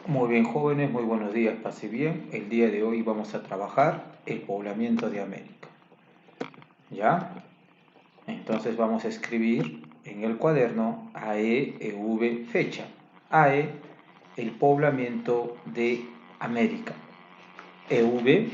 Muy bien, jóvenes, muy buenos días, pase bien. El día de hoy vamos a trabajar el poblamiento de América. ¿Ya? Entonces vamos a escribir en el cuaderno AEEV fecha. AE, el poblamiento de América. EV,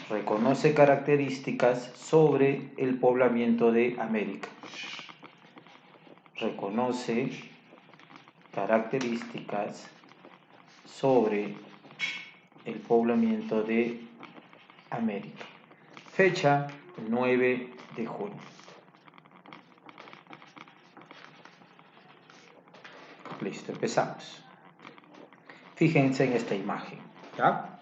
reconoce características sobre el poblamiento de América. Reconoce características sobre el poblamiento de América. Fecha 9 de junio. Listo, empezamos. Fíjense en esta imagen, ¿ya?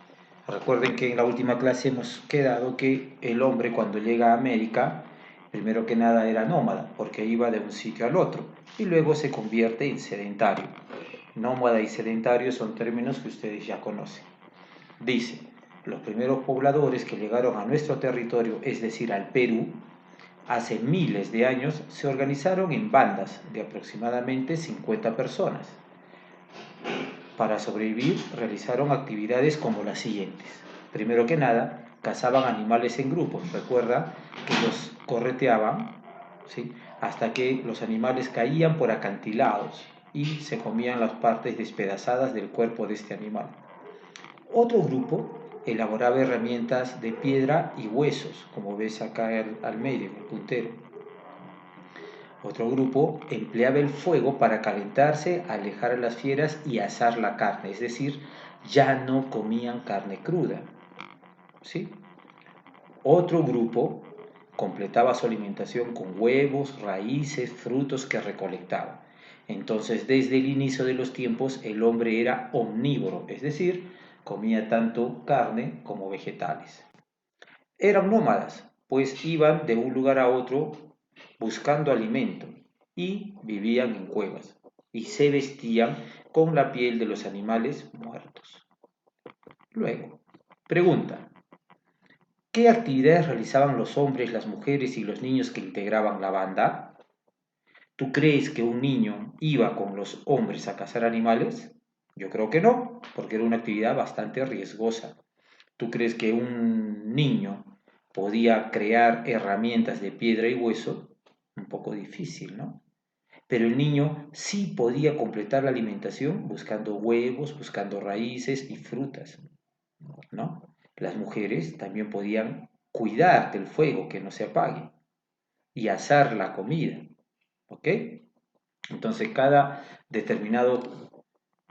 Recuerden que en la última clase hemos quedado que el hombre cuando llega a América, primero que nada era nómada, porque iba de un sitio al otro, y luego se convierte en sedentario. Nómada y sedentario son términos que ustedes ya conocen. Dice, los primeros pobladores que llegaron a nuestro territorio, es decir, al Perú, hace miles de años se organizaron en bandas de aproximadamente 50 personas. Para sobrevivir realizaron actividades como las siguientes. Primero que nada, cazaban animales en grupos. Recuerda que los correteaban, ¿sí?, hasta que los animales caían por acantilados y se comían las partes despedazadas del cuerpo de este animal. Otro grupo elaboraba herramientas de piedra y huesos, como ves acá al medio, en el puntero. Otro grupo empleaba el fuego para calentarse, alejar a las fieras y asar la carne, es decir, ya no comían carne cruda. ¿Sí? Otro grupo completaba su alimentación con huevos, raíces, frutos que recolectaba. Entonces, desde el inicio de los tiempos, el hombre era omnívoro, es decir, comía tanto carne como vegetales. Eran nómadas, pues iban de un lugar a otro buscando alimento y vivían en cuevas y se vestían con la piel de los animales muertos. Luego, pregunta, ¿qué actividades realizaban los hombres, las mujeres y los niños que integraban la banda? ¿Tú crees que un niño iba con los hombres a cazar animales? Yo creo que no, porque era una actividad bastante riesgosa. ¿Tú crees que un niño podía crear herramientas de piedra y hueso? Un poco difícil, ¿no? Pero el niño sí podía completar la alimentación buscando huevos, buscando raíces y frutas, ¿no? Las mujeres también podían cuidar del fuego que no se apague y asar la comida, ¿ok? Entonces cada determinado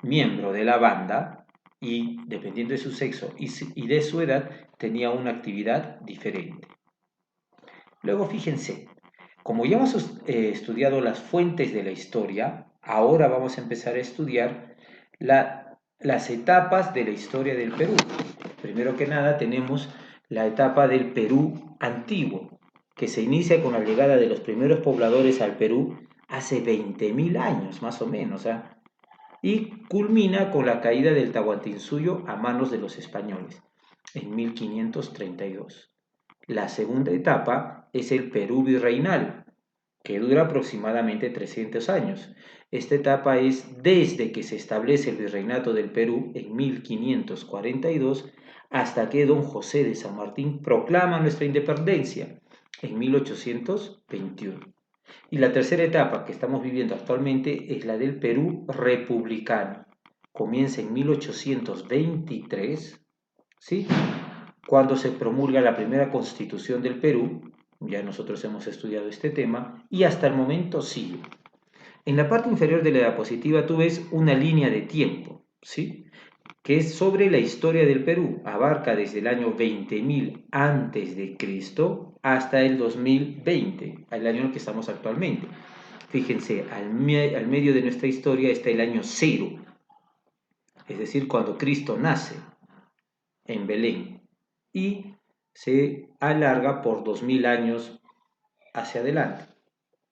miembro de la banda, y dependiendo de su sexo y de su edad, tenía una actividad diferente. Luego fíjense, como ya hemos estudiado las fuentes de la historia, ahora vamos a empezar a estudiar las etapas de la historia del Perú. Primero que nada tenemos la etapa del Perú antiguo, que se inicia con la llegada de los primeros pobladores al Perú hace 20.000 años más o menos, y culmina con la caída del Tahuantinsuyo a manos de los españoles en 1532. La segunda etapa es el Perú virreinal, que dura aproximadamente 300 años. Esta etapa es desde que se establece el virreinato del Perú en 1542 hasta que don José de San Martín proclama nuestra independencia en 1821. Y la tercera etapa que estamos viviendo actualmente es la del Perú republicano. Comienza en 1823, ¿sí?, cuando se promulga la primera constitución del Perú. Ya nosotros hemos estudiado este tema y hasta el momento sigue. En la parte inferior de la diapositiva tú ves una línea de tiempo, ¿sí?, que es sobre la historia del Perú. Abarca desde el año 20.000 antes de Cristo hasta el 2020, el año en el que estamos actualmente. Fíjense, al medio de nuestra historia está el año cero, es decir, cuando Cristo nace en Belén, y se alarga por 2000 años hacia adelante,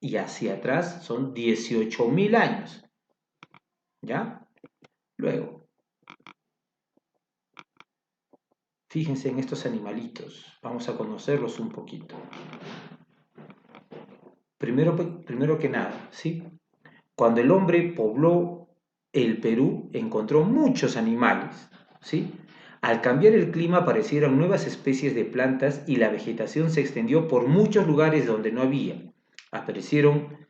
y hacia atrás son 18.000 años, ¿ya? Luego, fíjense en estos animalitos, vamos a conocerlos un poquito. Primero que nada, ¿sí?, cuando el hombre pobló el Perú encontró muchos animales, ¿sí? Al cambiar el clima aparecieron nuevas especies de plantas y la vegetación se extendió por muchos lugares donde no había. Aparecieron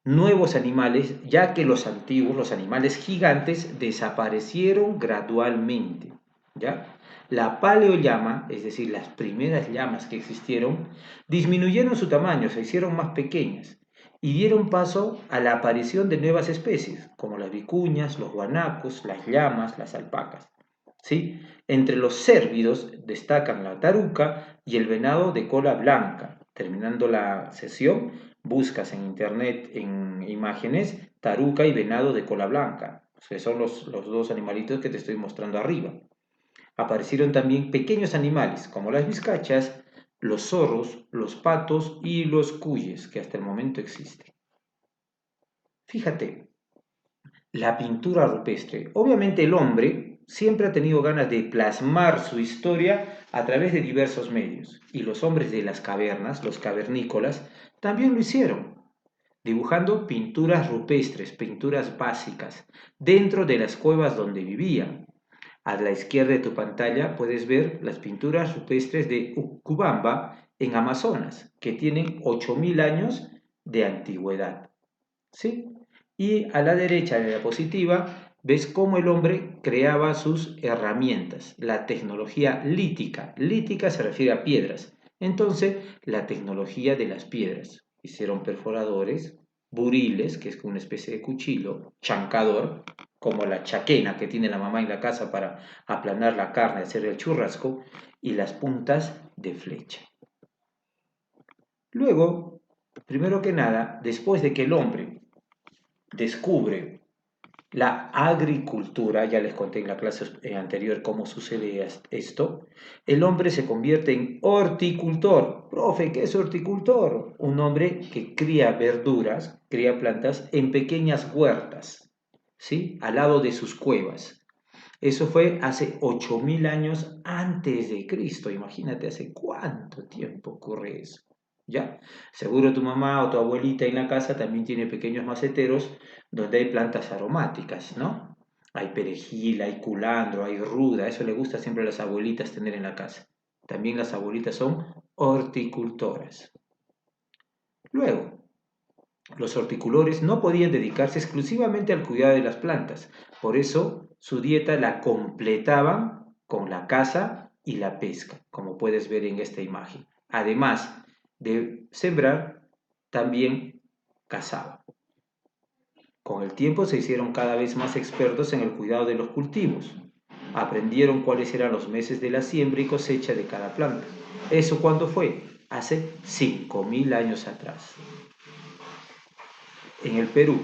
nuevos animales, ya que los antiguos, los animales gigantes, desaparecieron gradualmente, ¿ya? La paleollama, es decir, las primeras llamas que existieron, disminuyeron su tamaño, se hicieron más pequeñas y dieron paso a la aparición de nuevas especies, como las vicuñas, los guanacos, las llamas, las alpacas, ¿sí? Entre los cérvidos destacan la taruca y el venado de cola blanca. Terminando la sesión, buscas en internet, en imágenes, taruca y venado de cola blanca, que son los dos animalitos que te estoy mostrando arriba. Aparecieron también pequeños animales, como las vizcachas, los zorros, los patos y los cuyes, que hasta el momento existen. Fíjate, la pintura rupestre. Obviamente el hombre siempre ha tenido ganas de plasmar su historia a través de diversos medios, y los hombres de las cavernas, los cavernícolas, también lo hicieron, dibujando pinturas rupestres, pinturas básicas, dentro de las cuevas donde vivían. A la izquierda de tu pantalla puedes ver las pinturas rupestres de Ucubamba en Amazonas, que tienen 8.000 años de antigüedad. ¿Sí? Y a la derecha de la diapositiva ves cómo el hombre creaba sus herramientas, la tecnología lítica. Lítica se refiere a piedras. Entonces, la tecnología de las piedras. Hicieron perforadores, buriles, que es una especie de cuchillo, chancador, como la chaquena que tiene la mamá en la casa para aplanar la carne, hacer el churrasco, y las puntas de flecha. Luego, primero que nada, después de que el hombre descubre la agricultura, ya les conté en la clase anterior cómo sucede esto, el hombre se convierte en horticultor. Profe, ¿qué es horticultor? Un hombre que cría verduras, cría plantas en pequeñas huertas, ¿sí? Al lado de sus cuevas. Eso fue hace 8.000 años antes de Cristo. Imagínate hace cuánto tiempo ocurre eso. ¿Ya? Seguro tu mamá o tu abuelita en la casa también tiene pequeños maceteros donde hay plantas aromáticas, ¿no? Hay perejil, hay culantro, hay ruda. Eso le gusta siempre a las abuelitas tener en la casa. También las abuelitas son horticultoras. Luego, los horticultores no podían dedicarse exclusivamente al cuidado de las plantas, por eso su dieta la completaban con la caza y la pesca, como puedes ver en esta imagen. Además de sembrar, también cazaban. Con el tiempo se hicieron cada vez más expertos en el cuidado de los cultivos. Aprendieron cuáles eran los meses de la siembra y cosecha de cada planta. ¿Eso cuándo fue? Hace 5.000 años atrás. En el Perú,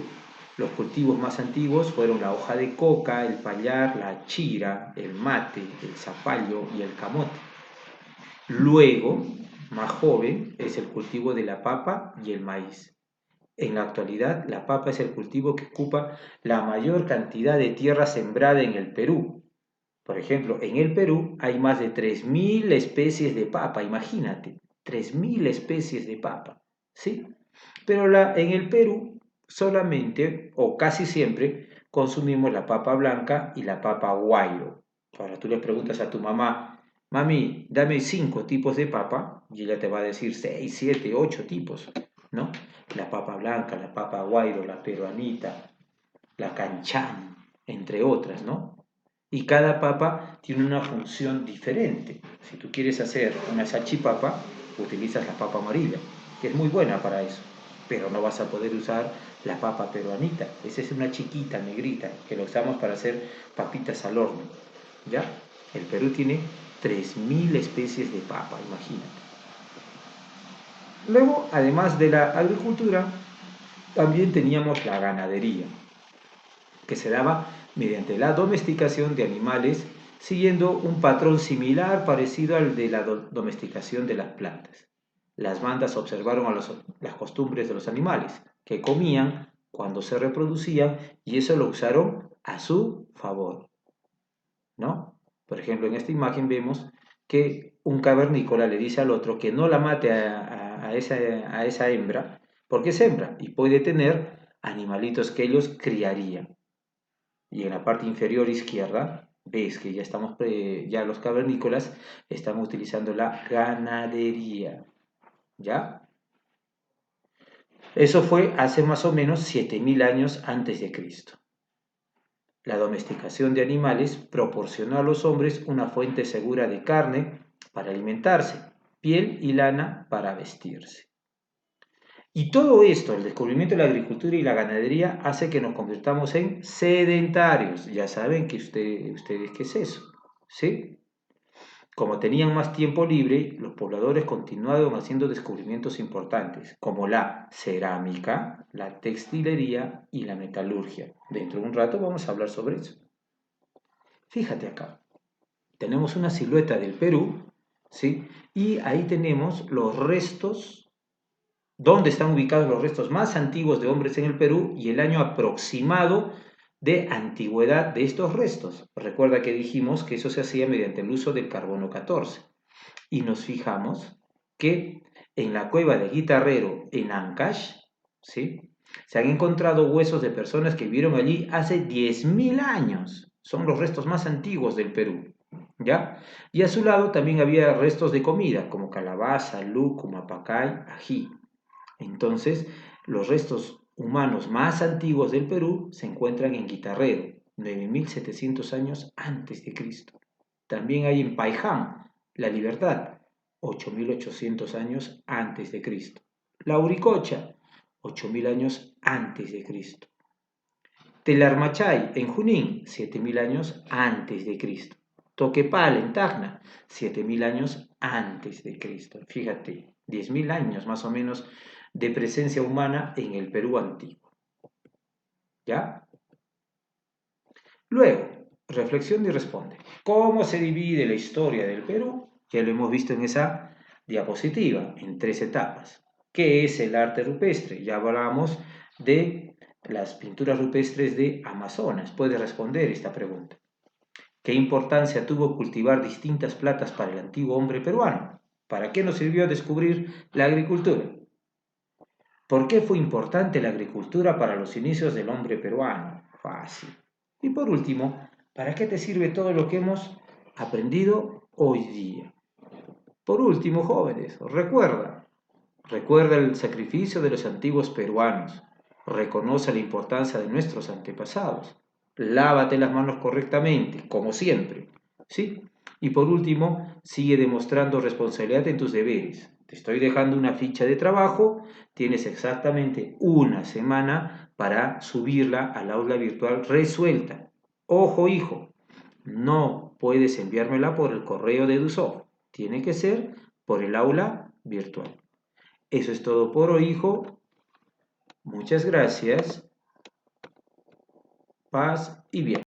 los cultivos más antiguos fueron la hoja de coca, el payar, la chira, el mate, el zapallo y el camote. Luego, más joven, es el cultivo de la papa y el maíz. En la actualidad, la papa es el cultivo que ocupa la mayor cantidad de tierra sembrada en el Perú. Por ejemplo, en el Perú hay más de 3.000 especies de papa, imagínate, 3.000 especies de papa, ¿sí? Pero en el Perú solamente o casi siempre consumimos la papa blanca y la papa guairo. Ahora tú le preguntas a tu mamá, mami, dame 5 tipos de papa, y ella te va a decir 6, 7, 8 tipos, ¿no? La papa blanca, la papa guairo, la peruanita, la canchán, entre otras, ¿no? Y cada papa tiene una función diferente. Si tú quieres hacer una salchipapa, utilizas la papa amarilla, que es muy buena para eso, pero no vas a poder usar la papa peruanita. Esa es una chiquita, negrita, que la usamos para hacer papitas al horno. ¿Ya? El Perú tiene 3.000 especies de papa, imagínate. Luego, además de la agricultura, también teníamos la ganadería, que se daba mediante la domesticación de animales, siguiendo un patrón similar parecido al de la domesticación de las plantas. Las bandas observaron las costumbres de los animales, que comían cuando se reproducían, y eso lo usaron a su favor, ¿no? Por ejemplo, en esta imagen vemos que un cavernícola le dice al otro que no la mate a esa hembra, porque es hembra y puede tener animalitos que ellos criarían. Y en la parte inferior izquierda, ves que ya estamos, ya los cavernícolas están utilizando la ganadería, ¿ya? Eso fue hace más o menos 7000 años antes de Cristo. La domesticación de animales proporcionó a los hombres una fuente segura de carne para alimentarse, piel y lana para vestirse. Y todo esto, el descubrimiento de la agricultura y la ganadería, hace que nos convirtamos en sedentarios. Ya saben que ustedes qué es eso, ¿sí? Como tenían más tiempo libre, los pobladores continuaron haciendo descubrimientos importantes, como la cerámica, la textilería y la metalurgia. Dentro de un rato vamos a hablar sobre eso. Fíjate acá, tenemos una silueta del Perú, ¿sí? Y ahí tenemos los restos, dónde están ubicados los restos más antiguos de hombres en el Perú y el año aproximado de antigüedad de estos restos. Recuerda que dijimos que eso se hacía mediante el uso del carbono 14. Y nos fijamos que en la cueva de Guitarrero, en Ancash, ¿sí? Se han encontrado huesos de personas que vivieron allí hace 10.000 años. Son los restos más antiguos del Perú, ¿ya? Y a su lado también había restos de comida, como calabaza, lúcuma, pacay, ají. Entonces, los restos humanos más antiguos del Perú se encuentran en Guitarrero, 9700 años antes de Cristo. También hay en Paiján, La Libertad, 8800 años antes de Cristo. La Uricocha, 8000 años antes de Cristo. Telarmachay, en Junín, 7000 años antes de Cristo. Toquepal, en Tacna, 7000 años antes de Cristo. Fíjate, 10.000 años más o menos de presencia humana en el Perú antiguo. ¿Ya? Luego, reflexión y responde. ¿Cómo se divide la historia del Perú? Ya lo hemos visto en esa diapositiva, en 3 etapas. ¿Qué es el arte rupestre? Ya hablamos de las pinturas rupestres de Amazonas. Puede responder esta pregunta. ¿Qué importancia tuvo cultivar distintas plantas para el antiguo hombre peruano? ¿Para qué nos sirvió descubrir la agricultura? ¿Por qué fue importante la agricultura para los inicios del hombre peruano? Fácil. Y por último, ¿para qué te sirve todo lo que hemos aprendido hoy día? Por último, jóvenes, recuerda el sacrificio de los antiguos peruanos, reconoce la importancia de nuestros antepasados, lávate las manos correctamente, como siempre, ¿sí? Y por último, sigue demostrando responsabilidad en tus deberes. Te estoy dejando una ficha de trabajo, tienes exactamente una semana para subirla al aula virtual resuelta. Ojo, hijo, no puedes enviármela por el correo de Dusoft, tiene que ser por el aula virtual. Eso es todo por hoy, hijo. Muchas gracias. Paz y bien.